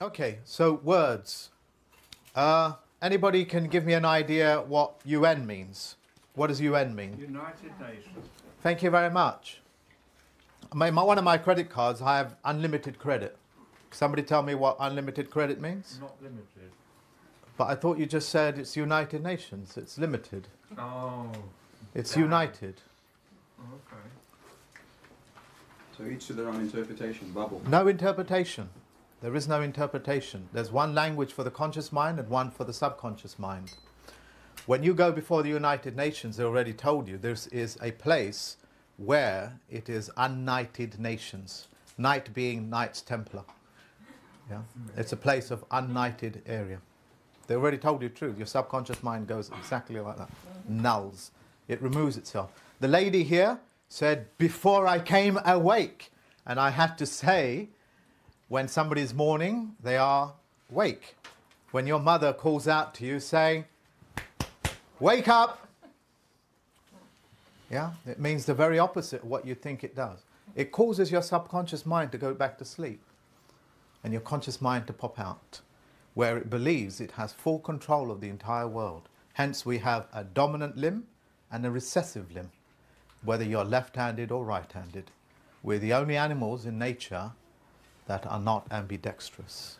Okay, so words. Anybody can give me an idea what UN means? What does UN mean? United Nations. Thank you very much. One of my credit cards, I have unlimited credit. Somebody tell me what unlimited credit means? Not limited. But I thought you just said it's United Nations. It's limited. Oh. It's damn. united. Okay. So each to their own interpretation, bubble. No interpretation. There is no interpretation. There's one language for the conscious mind and one for the subconscious mind. When you go before the United Nations, they already told you, this is a place where it is unknighted nations. Knight being Knights Templar. Yeah? It's a place of unknighted area. They already told you the truth. Your subconscious mind goes exactly like that. Nulls. It removes itself. The lady here said, before I came awake. And I had to say, when somebody's mourning, they are awake. When your mother calls out to you saying, wake up! Yeah, it means the very opposite of what you think it does. It causes your subconscious mind to go back to sleep and your conscious mind to pop out, where it believes it has full control of the entire world. Hence we have a dominant limb and a recessive limb, whether you're left-handed or right-handed. We're the only animals in nature that are not ambidextrous.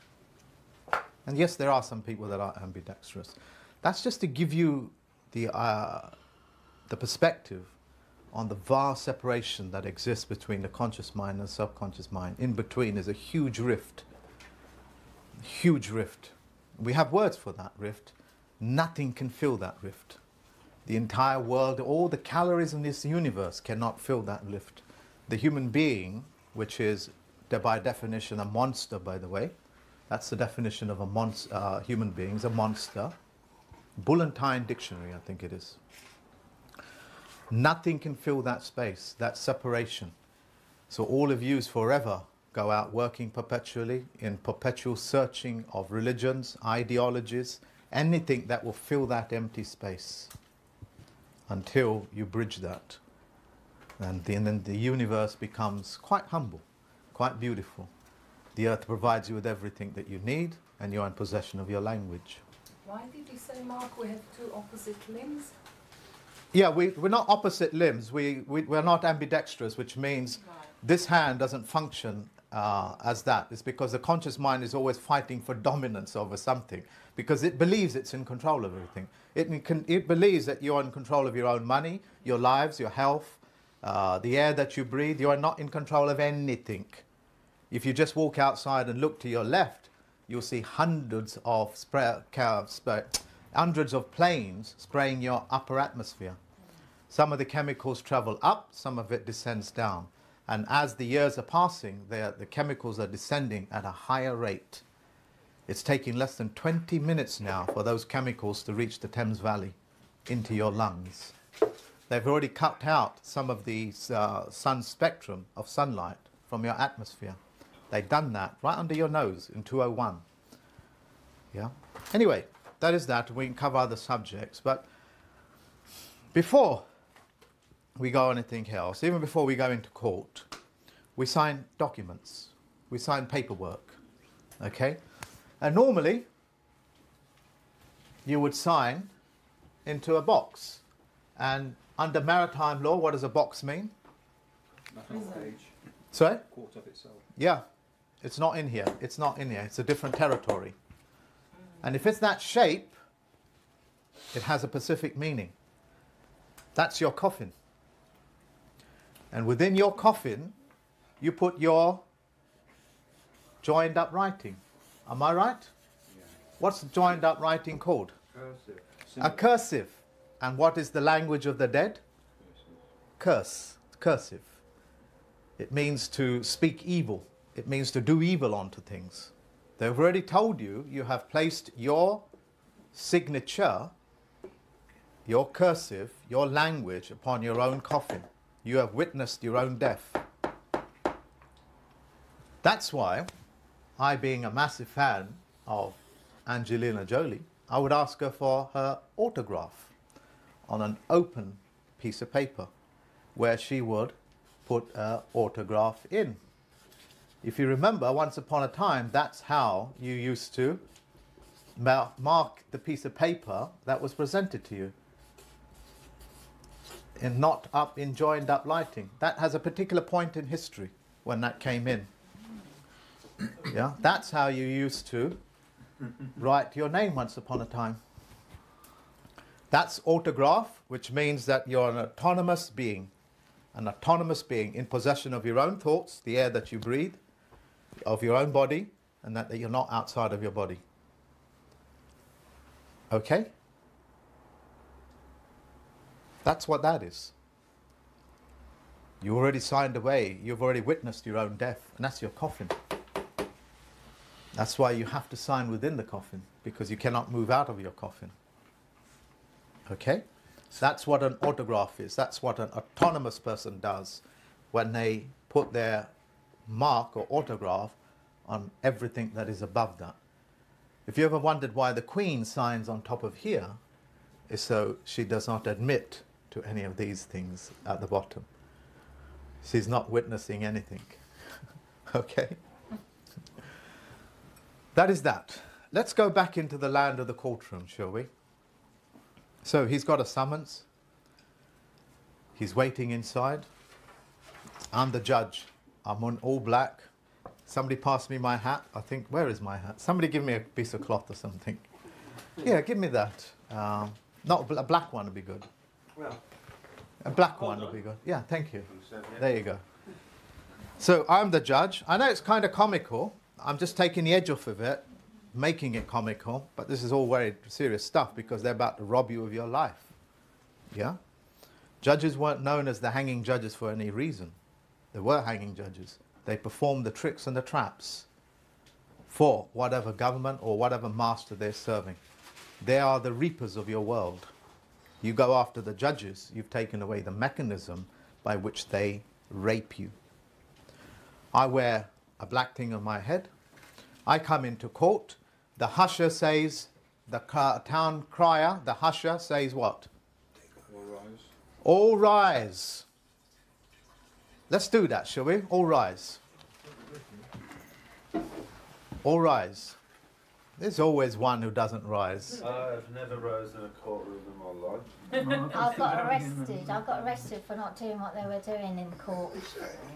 And yes, there are some people that are ambidextrous. That's just to give you the perspective on the vast separation that exists between the conscious mind and the subconscious mind. In between is a huge rift. Huge rift. We have words for that rift. Nothing can fill that rift. The entire world, all the calories in this universe cannot fill that rift. The human being, which is by definition a monster, by the way, that's the definition of a human being, is a monster. Bullentine Dictionary, I think it is. Nothing can fill that space, that separation. So all of you forever go out working perpetually in perpetual searching of religions, ideologies, anything that will fill that empty space until you bridge that. And then the universe becomes quite humble, quite beautiful. The earth provides you with everything that you need and you're in possession of your language. Why did you say, Mark, we have two opposite limbs? Yeah, we're not opposite limbs. We're not ambidextrous, which means this hand doesn't function as that. It's because the conscious mind is always fighting for dominance over something, because it believes it's in control of everything. It believes that you're in control of your own money, your lives, your health, the air that you breathe. You are not in control of anything. If you just walk outside and look to your left, you'll see hundreds of planes spraying your upper atmosphere. Some of the chemicals travel up, some of it descends down. And as the years are passing, the chemicals are descending at a higher rate. It's taking less than 20 minutes now for those chemicals to reach the Thames Valley into your lungs. They've already cut out some of the sun spectrum of sunlight from your atmosphere. They've done that right under your nose in 201. Yeah. Anyway, that is that. We can cover other subjects. But before we go anything else, even before we go into court, we sign documents. We sign paperwork. Okay? And normally, you would sign into a box. And under maritime law, what does a box mean? Nothing on page. Sorry? Court of itself. Yeah. It's not in here. It's not in here. It's a different territory. And if it's that shape, it has a specific meaning. That's your coffin. And within your coffin, you put your joined up writing. Am I right? Yeah. What's joined up writing called? Cursive. A cursive. And what is the language of the dead? Curse. Cursive. It means to speak evil. It means to do evil onto things. They've already told you, you have placed your signature, your cursive, your language upon your own coffin. You have witnessed your own death. That's why I, being a massive fan of Angelina Jolie, I would ask her for her autograph on an open piece of paper where she would put her autograph in. If you remember, once upon a time, that's how you used to mark the piece of paper that was presented to you. And not up in joined up lighting. That has a particular point in history when that came in. Yeah, that's how you used to write your name once upon a time. That's autograph, which means that you're an autonomous being in possession of your own thoughts, the air that you breathe, of your own body, and that you're not outside of your body. Okay? That's what that is. You already signed away, you've already witnessed your own death, and that's your coffin. That's why you have to sign within the coffin, because you cannot move out of your coffin. Okay? That's what an autograph is. That's what an autonomous person does when they put their mark or autograph on everything that is above that. If you ever wondered why the Queen signs on top of here, is so she does not admit to any of these things at the bottom. She's not witnessing anything. Okay? That is that. Let's go back into the land of the courtroom, shall we? So he's got a summons. He's waiting inside. I'm the judge. I'm on all black. Somebody passed me my hat. I think, where is my hat? Somebody give me a piece of cloth or something. Yeah, give me that. Not a black one would be good. Well, a black one would be good. Yeah, thank you. There you go. So I'm the judge. I know it's kind of comical. I'm just taking the edge off of it, making it comical, but this is all very serious stuff because they're about to rob you of your life. Yeah? Judges weren't known as the hanging judges for any reason. There were hanging judges. They performed the tricks and the traps for whatever government or whatever master they're serving. They are the reapers of your world. You go after the judges, you've taken away the mechanism by which they rape you. I wear a black thing on my head. I come into court. The husher says, the town crier, the husher says what? All rise. All rise. Let's do that, shall we? All rise. All rise. There's always one who doesn't rise. I've never rose in a courtroom in my life. I got arrested. I got arrested for not doing what they were doing in court.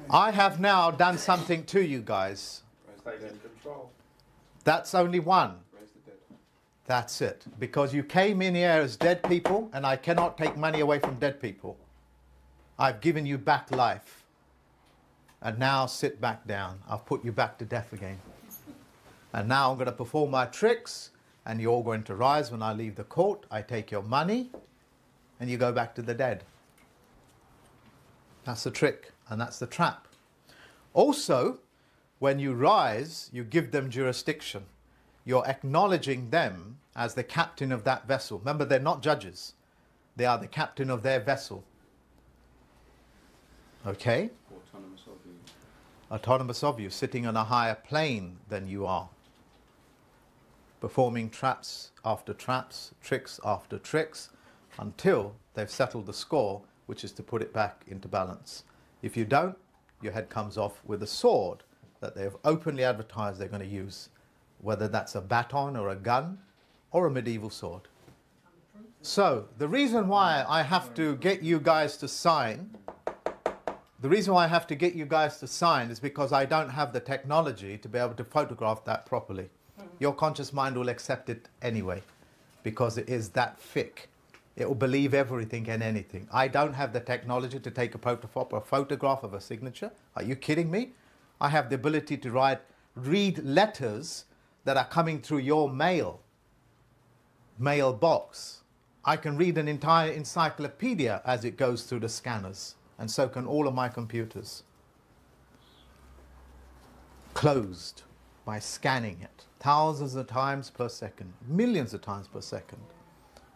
I have now done something to you guys. Taking control. That's only one. Raise the dead. That's it. Because you came in here as dead people, and I cannot take money away from dead people. I've given you back life. And now sit back down. I've put you back to death again. And now I'm going to perform my tricks, and you're all going to rise when I leave the court. I take your money, and you go back to the dead. That's the trick, and that's the trap. Also, when you rise, you give them jurisdiction. You're acknowledging them as the captain of that vessel. Remember, they're not judges. They are the captain of their vessel. Okay? Autonomous of you. Autonomous of you, sitting on a higher plane than you are. Performing traps after traps, tricks after tricks, until they've settled the score, which is to put it back into balance. If you don't, your head comes off with a sword that they've openly advertised they're going to use, whether that's a baton or a gun or a medieval sword. So, the reason why I have to get you guys to sign, is because I don't have the technology to be able to photograph that properly. Your conscious mind will accept it anyway, because it is that thick. It will believe everything and anything. I don't have the technology to take a photograph of a signature. Are you kidding me? I have the ability to read letters that are coming through your mailbox. I can read an entire encyclopedia as it goes through the scanners, and so can all of my computers. Closed by scanning it thousands of times per second, millions of times per second.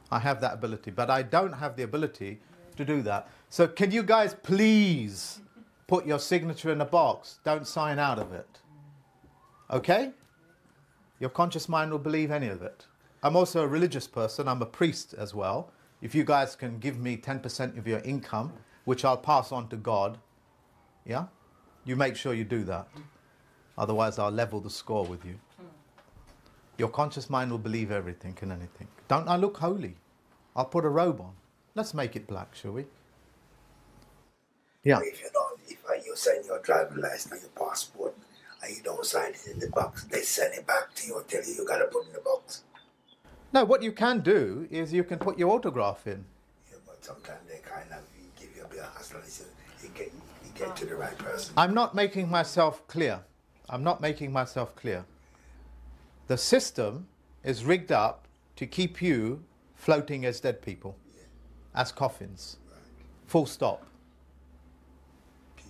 I have that ability, but I don't have the ability to do that. So can you guys please put your signature in a box? Don't sign out of it. Okay? Your conscious mind will believe any of it. I'm also a religious person. I'm a priest as well. If you guys can give me 10% of your income, which I'll pass on to God, yeah? You make sure you do that. Otherwise, I'll level the score with you. Your conscious mind will believe everything and anything. Don't I look holy? I'll put a robe on. Let's make it black, shall we? Yeah. If you don't, if you send your driving license or your passport and you don't sign it in the box, they send it back to you and tell you got to put it in the box. No, what you can do is you can put your autograph in. Yeah, but sometimes they kind of give you a bit of hassle. You get to the right person. I'm not making myself clear. I'm not making myself clear. The system is rigged up to keep you floating as dead people, as coffins. Full stop.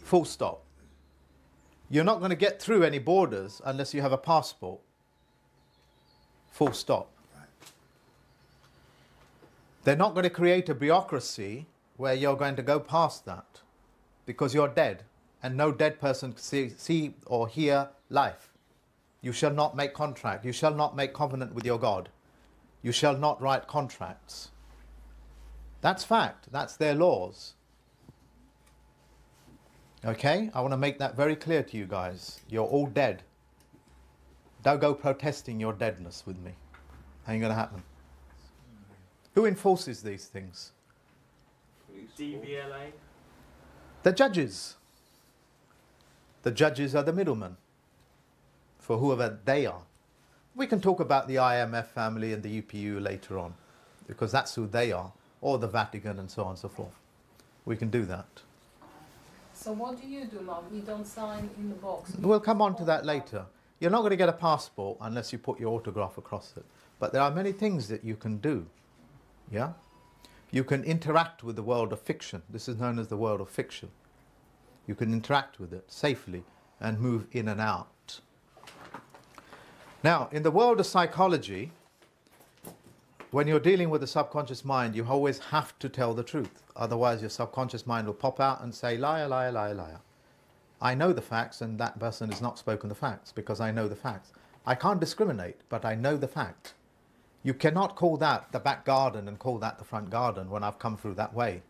Full stop. You're not going to get through any borders unless you have a passport. Full stop. They're not going to create a bureaucracy where you're going to go past that because you're dead and no dead person can see or hear life. You shall not make contract. You shall not make covenant with your God. You shall not write contracts. That's fact. That's their laws. Okay? I want to make that very clear to you guys. You're all dead. Don't go protesting your deadness with me. Ain't going to happen. Who enforces these things? DVLA. The judges. The judges are the middlemen for whoever they are. We can talk about the IMF family and the UPU later on because that's who they are, or the Vatican and so on and so forth. We can do that. So what do you do, Mark? You don't sign in the box? We'll come on to that later. You're not going to get a passport unless you put your autograph across it. But there are many things that you can do. Yeah? You can interact with the world of fiction. This is known as the world of fiction. You can interact with it safely and move in and out. Now, in the world of psychology, when you're dealing with the subconscious mind, you always have to tell the truth. Otherwise, your subconscious mind will pop out and say, liar, liar, liar, liar. I know the facts, and that person has not spoken the facts because I know the facts. I can't discriminate, but I know the fact. You cannot call that the back garden and call that the front garden when I've come through that way.